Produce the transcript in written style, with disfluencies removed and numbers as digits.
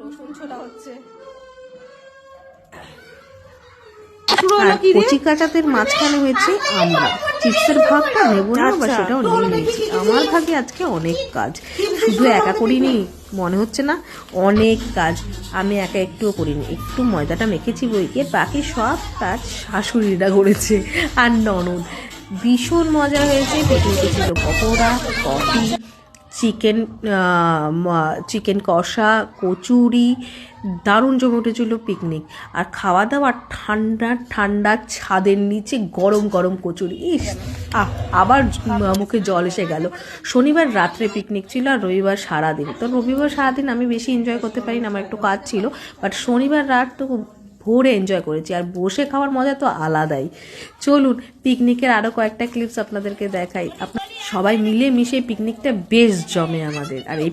রসুন ছোলা হচ্ছে। আর কচি কাঁচাতের মাঝখানে হয়েছে আমরা চিপসের ভাগটা নেবো না বা সেটাও নিয়ে নিয়েছি। আমার ভাগে আজকে অনেক কাজ, শুধু একা করিনি মনে হচ্ছে না, অনেক কাজ আমি একা একটুও করিনি। একটু ময়দাটা মেখেছি বইকে, বাকি সব কাজ শাশুড়িরা করেছে আর ননদ। ভীষণ মজা হয়েছে। পিকনিকে ছিল পকোড়া, কফি, চিকেন কষা, কচুরি, দারুণ জমে উঠেছিল পিকনিক। আর খাওয়া দাওয়া ঠান্ডা ঠান্ডা ছাদের নিচে গরম গরম কচুরি, ইস আবার মুখে জল এসে গেল। শনিবার রাত্রে পিকনিক ছিল আর রবিবার সারাদিন। তো রবিবার সারাদিন আমি বেশি এনজয় করতে পারিনি, আমার একটু কাজ ছিল, বাট শনিবার রাত তো ভোরে এনজয় করেছি। আর বসে খাওয়ার মজা তো আলাদাই। চলুন পিকনিকের আরও কয়েকটা ক্লিপস আপনাদেরকে দেখাই। আপনার সবাই মিলে মিশে পিকনিকটা বেশ জমে আমাদের। আর এই